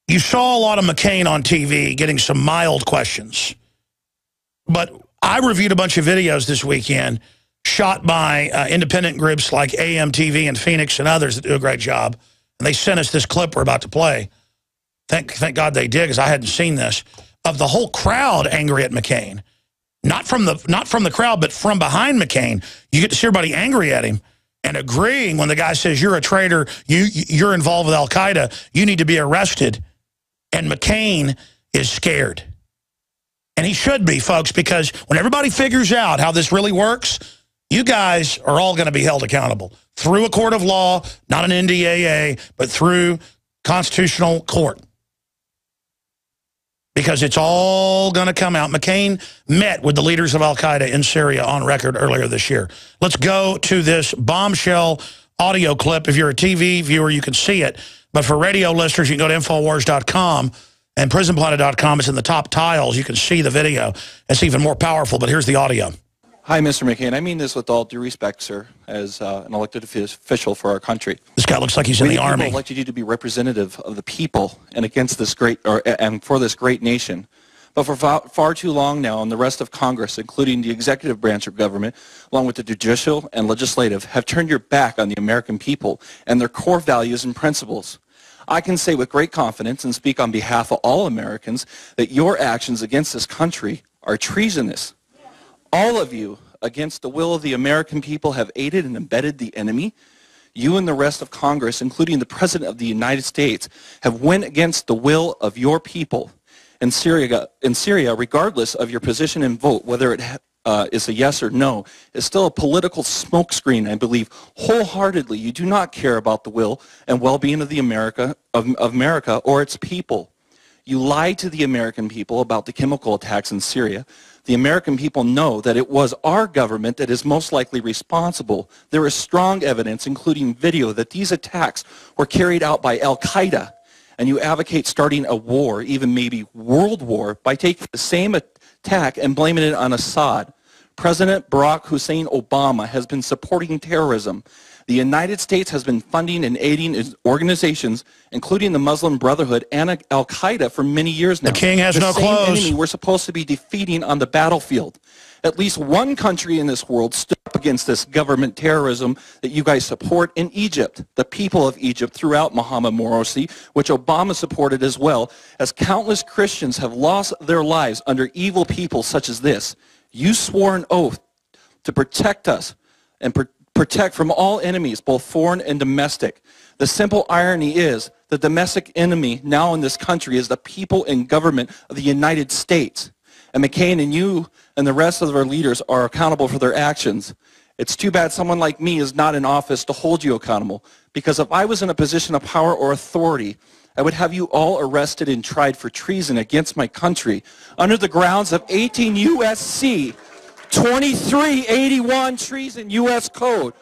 You saw a lot of McCain on TV getting some mild questions. But I reviewed a bunch of videos this weekend shot by independent groups like AMTV in Phoenix and others that do a great job. And they sent us this clip we're about to play. Thank God they did, because I hadn't seen this, of the whole crowd angry at McCain. Not from the crowd, but from behind McCain. You get to see everybody angry at him and agreeing when the guy says, you're a traitor, you're involved with Al-Qaeda, you need to be arrested. And McCain is scared. And he should be, folks, because when everybody figures out how this really works, you guys are all going to be held accountable through a court of law, not an NDAA, but through constitutional court. Because it's all going to come out. McCain met with the leaders of Al-Qaeda in Syria on record earlier this year. Let's go to this bombshell audio clip. If you're a TV viewer, you can see it. But for radio listeners, you can go to Infowars.com and PrisonPlanet.com. It's in the top tiles. You can see the video. It's even more powerful, but here's the audio. Hi, Mr. McCain. I mean this with all due respect, sir, as an elected official for our country. This guy looks like he's in the Army. We elected you to be representative of the people and against this and for this great nation. But for far too long now, and the rest of Congress, including the executive branch of government, along with the judicial and legislative, have turned your back on the American people and their core values and principles. I can say with great confidence and speak on behalf of all Americans that your actions against this country are treasonous. All of you, against the will of the American people, have aided and abetted the enemy. You and the rest of Congress, including the President of the United States, have went against the will of your people in Syria, regardless of your position and vote, whether it is a yes or no, is still a political smokescreen, I believe. Wholeheartedly, you do not care about the will and well-being of America or its people. You lied to the American people about the chemical attacks in Syria. The American people know that it was our government that is most likely responsible. There is strong evidence, including video, that these attacks were carried out by Al-Qaeda. And you advocate starting a war, even maybe world war, by taking the same attack and blaming it on Assad. President Barack Hussein Obama has been supporting terrorism. The United States has been funding and aiding organizations, including the Muslim Brotherhood and Al-Qaeda, for many years now. The king has no clothes. The same enemy we're supposed to be defeating on the battlefield. At least one country in this world stood up against this government terrorism that you guys support in Egypt. The people of Egypt throughout Mohammed Morsi, which Obama supported as well, as countless Christians have lost their lives under evil people such as this. You swore an oath to protect us and protect from all enemies, both foreign and domestic. The simple irony is the domestic enemy now in this country is the people and government of the United States. And McCain and you and the rest of our leaders are accountable for their actions. It's too bad someone like me is not in office to hold you accountable, because if I was in a position of power or authority, I would have you all arrested and tried for treason against my country under the grounds of 18 U.S.C. 2381 treason U.S. Code.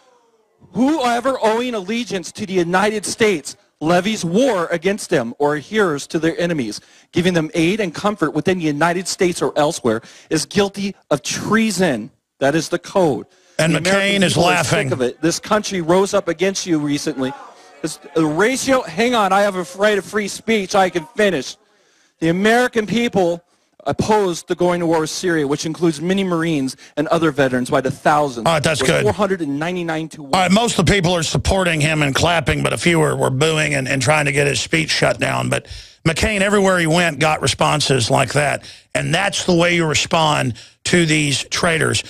Whoever owing allegiance to the United States levies war against them or adheres to their enemies, giving them aid and comfort within the United States or elsewhere, is guilty of treason. That is the code. And McCain is laughing. Sick of it. This country rose up against you recently. The ratio, hang on, I have a right of free speech. I can finish. The American people opposed the going to war with Syria, which includes many Marines and other veterans by the thousands. All right, that's good. 499 to 1. All right, most of the people are supporting him and clapping, but a few were booing and trying to get his speech shut down. But McCain, everywhere he went, got responses like that. And that's the way you respond to these traitors.